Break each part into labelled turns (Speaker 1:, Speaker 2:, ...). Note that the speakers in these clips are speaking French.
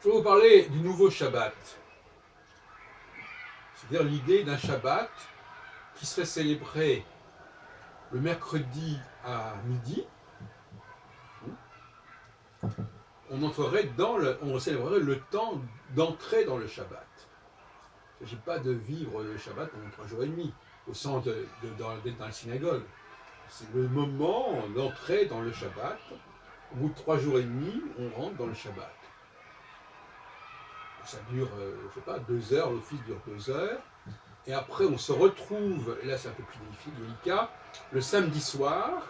Speaker 1: vais vous parler du nouveau Shabbat. C'est-à-dire l'idée d'un Shabbat qui serait célébré le mercredi à midi. On célébrerait le temps d'entrer dans le Shabbat. Il ne s'agit pas de vivre le Shabbat pendant 3 jours et demi, au sens d'être dans la synagogue. C'est le moment d'entrer dans le Shabbat. Au bout de 3 jours et demi, on rentre dans le Shabbat. Ça dure, je ne sais pas, 2 heures, l'office dure 2 heures. Et après, on se retrouve, et là c'est un peu plus délicat, le samedi soir,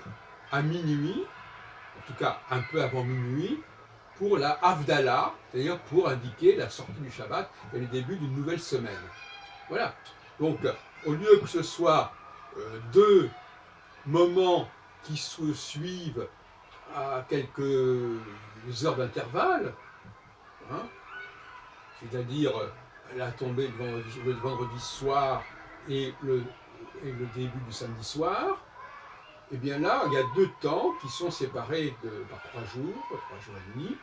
Speaker 1: à minuit, en tout cas un peu avant minuit, pour la Havdalah, c'est-à-dire pour indiquer la sortie du Shabbat et le début d'une nouvelle semaine. Voilà. Donc, au lieu que ce soit 2 moments qui se suivent à quelques heures d'intervalle, hein, c'est-à-dire la tombée le vendredi soir et le début du samedi soir, et bien là, il y a 2 temps qui sont séparés par 3 jours et demi,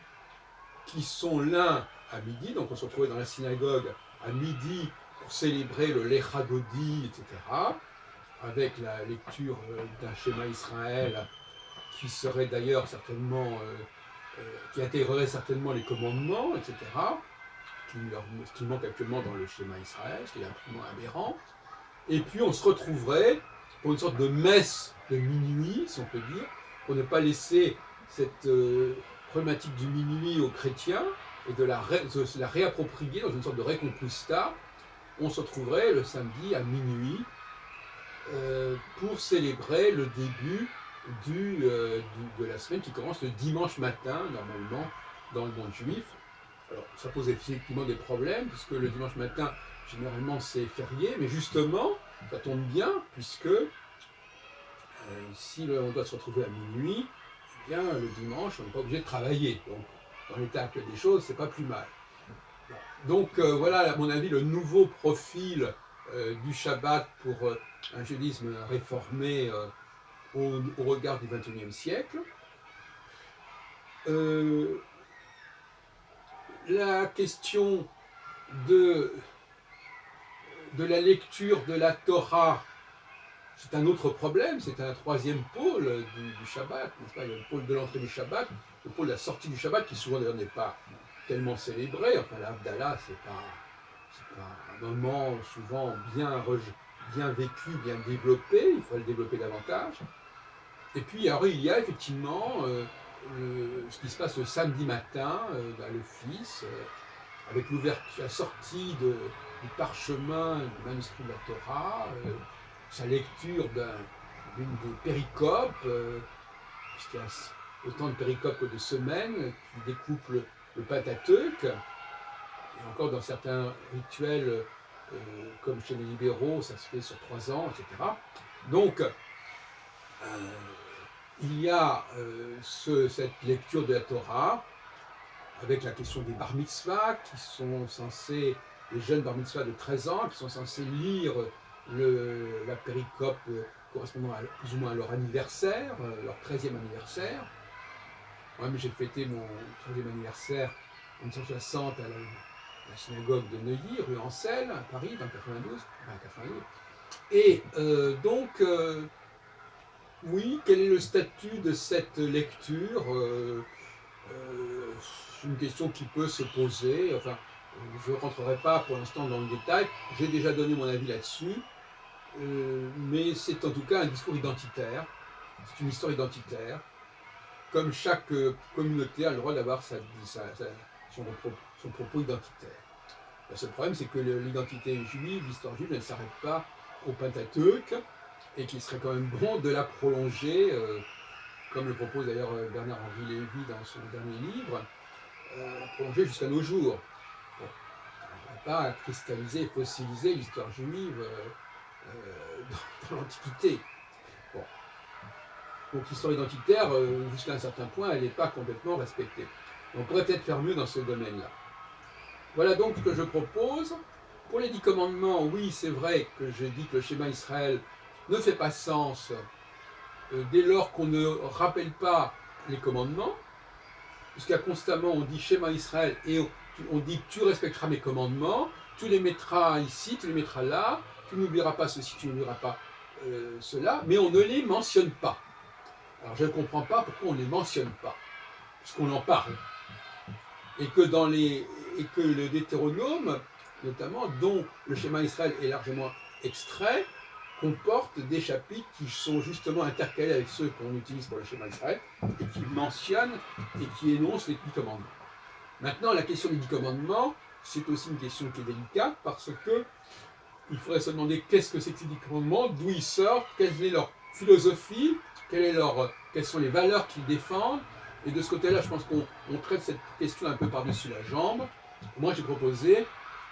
Speaker 1: qui sont l'un à midi, donc on se retrouvait dans la synagogue à midi pour célébrer le Lecha Dodi, etc., avec la lecture d'un schéma Israël qui serait d'ailleurs certainement, qui intégrerait certainement les commandements, etc., qui manque actuellement dans le schéma Israël, ce qui est absolument aberrant. Et puis on se retrouverait pour une sorte de messe de minuit, si on peut dire, pour ne pas laisser cette problématique du minuit aux chrétiens et de la réapproprier dans une sorte de reconquista. On se retrouverait le samedi à minuit pour célébrer le début de la semaine qui commence le dimanche matin, normalement, dans le monde juif. Alors, ça pose effectivement des problèmes, puisque le dimanche matin, généralement, c'est férié, mais justement, ça tombe bien, puisque si on doit se retrouver à minuit, eh bien, le dimanche, on n'est pas obligé de travailler. Donc, dans l'état actuel des choses, c'est pas plus mal. Donc, voilà, à mon avis, le nouveau profil du Shabbat pour un judaïsme réformé au regard du XXIe siècle. La question de la lecture de la Torah, c'est un autre problème, c'est un troisième pôle du Shabbat, n'est-ce pas? Il y a le pôle de l'entrée du Shabbat, le pôle de la sortie du Shabbat, qui souvent d'ailleurs n'est pas tellement célébré. Enfin, la Havdalah, c'est pas un moment souvent bien vécu, bien développé, il faudrait le développer davantage. Et puis, alors, il y a effectivement ce qui se passe le samedi matin à l'office, avec la sortie du parchemin, du manuscrit de la Torah, sa lecture d'une des péricopes, puisqu'il y a autant de péricopes que de semaines, qui découpent le Pentateuque, et encore dans certains rituels, comme chez les libéraux, ça se fait sur 3 ans, etc. Donc, il y a cette lecture de la Torah, avec la question des bar mitzvah, qui sont censés, les jeunes bar mitzvah de 13 ans, qui sont censés lire la péricope correspondant plus ou moins à leur anniversaire, leur 13e anniversaire. Moi-même, j'ai fêté mon 13e anniversaire en 1960 à la synagogue de Neuilly, rue Ancel, à Paris, dans 92. Et donc, oui, quel est le statut de cette lecture c'est une question qui peut se poser. Enfin, je ne rentrerai pas pour l'instant dans le détail. J'ai déjà donné mon avis là-dessus. Mais c'est en tout cas un discours identitaire. C'est une histoire identitaire. Comme chaque communauté a le droit d'avoir son propos identitaire. Le seul problème, c'est que l'identité juive, l'histoire juive, ne s'arrête pas au Pentateuque, et qu'il serait quand même bon de la prolonger, comme le propose d'ailleurs Bernard-Henri Lévy dans son dernier livre, prolonger jusqu'à nos jours. Bon, on ne va pas cristalliser, fossiliser l'histoire juive dans l'Antiquité. Bon. Donc l'histoire identitaire, jusqu'à un certain point, elle n'est pas complètement respectée. On pourrait peut-être faire mieux dans ce domaine-là. Voilà donc ce que je propose. Pour les 10 commandements, oui, c'est vrai que j'ai dit que le schéma Israël ne fait pas sens dès lors qu'on ne rappelle pas les commandements, puisqu'il y a constamment, on dit schéma Israël, et on dit tu respecteras mes commandements, tu les mettras ici, tu les mettras là, tu n'oublieras pas ceci, tu n'oublieras pas cela, mais on ne les mentionne pas. Alors je ne comprends pas pourquoi on ne les mentionne pas, puisqu'on en parle. Et que le Deutéronome, notamment, dont le schéma Israël est largement extrait, comporte des chapitres qui sont justement intercalés avec ceux qu'on utilise pour le schéma Israël, et qui mentionnent et qui énoncent les 10 commandements. Maintenant, la question des 10 commandements, c'est aussi une question qui est délicate, parce que il faudrait se demander qu'est-ce que c'est que ces 10 commandements, d'où ils sortent, quelle est leur philosophie, quelles sont les valeurs qu'ils défendent. Et de ce côté-là, je pense qu'on traite cette question un peu par-dessus la jambe. Moi, j'ai proposé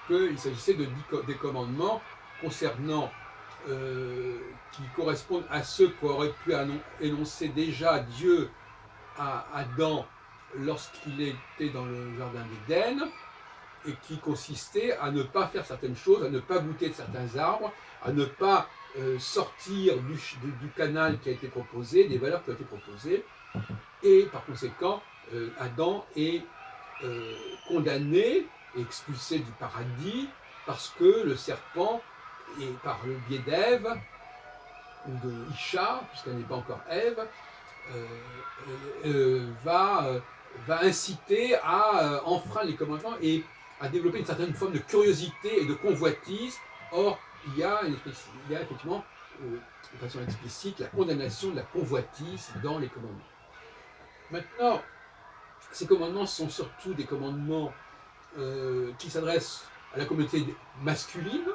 Speaker 1: qu'il s'agissait des commandements concernant, qui correspondent à ceux qu'aurait pu énoncer déjà Dieu à Adam lorsqu'il était dans le jardin d'Éden, et qui consistait à ne pas faire certaines choses, à ne pas goûter de certains arbres, à ne pas sortir du canal qui a été proposé, des valeurs qui ont été proposées, et par conséquent, Adam est condamné et expulsé du paradis parce que le serpent, et par le biais d'Ève, ou de Isha, puisqu'elle n'est pas encore Ève, va inciter à enfreindre les commandements et à développer une certaine forme de curiosité et de convoitise. Or, il y a effectivement, de façon explicite, la condamnation de la convoitise dans les commandements. Maintenant, ces commandements sont surtout des commandements qui s'adressent à la communauté masculine,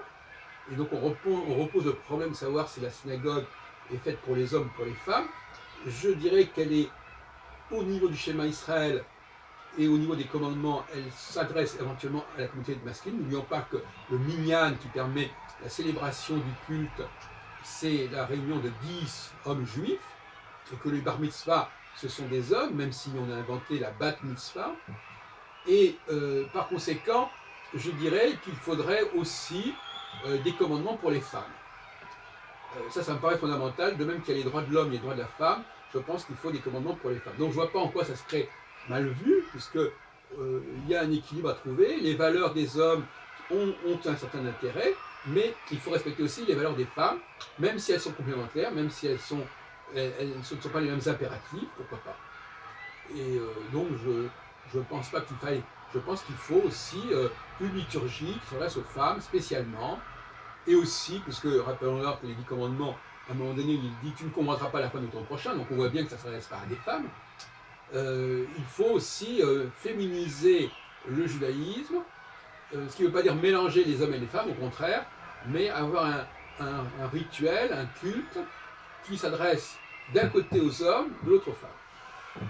Speaker 1: et donc on repose le problème de savoir si la synagogue est faite pour les hommes ou pour les femmes. Je dirais qu'elle est au niveau du schéma Israël et au niveau des commandements, elle s'adresse éventuellement à la communauté masculine. N'oublions pas que le minyan qui permet la célébration du culte, c'est la réunion de 10 hommes juifs, et que les bar mitzvah, ce sont des hommes, même si on a inventé la bat mitzvah. Et par conséquent, je dirais qu'il faudrait aussi des commandements pour les femmes. Ça me paraît fondamental, de même qu'il y a les droits de l'homme et les droits de la femme, je pense qu'il faut des commandements pour les femmes. Donc je ne vois pas en quoi ça serait mal vu, puisque il y a un équilibre à trouver, les valeurs des hommes ont un certain intérêt, mais il faut respecter aussi les valeurs des femmes, même si elles sont complémentaires, même si ce ne sont pas les mêmes impératifs, pourquoi pas. Et donc je pense pas qu'il faille, je pense qu'il faut aussi une liturgie qui s'adresse aux femmes spécialement, et aussi, puisque rappelons-leur que les 10 commandements, à un moment donné, il dit tu ne convoiteras pas la femme de ton prochain, donc on voit bien que ça ne s'adresse pas à des femmes. Il faut aussi féminiser le judaïsme, ce qui ne veut pas dire mélanger les hommes et les femmes, au contraire, mais avoir un rituel, un culte qui s'adresse d'un côté aux hommes, de l'autre aux femmes.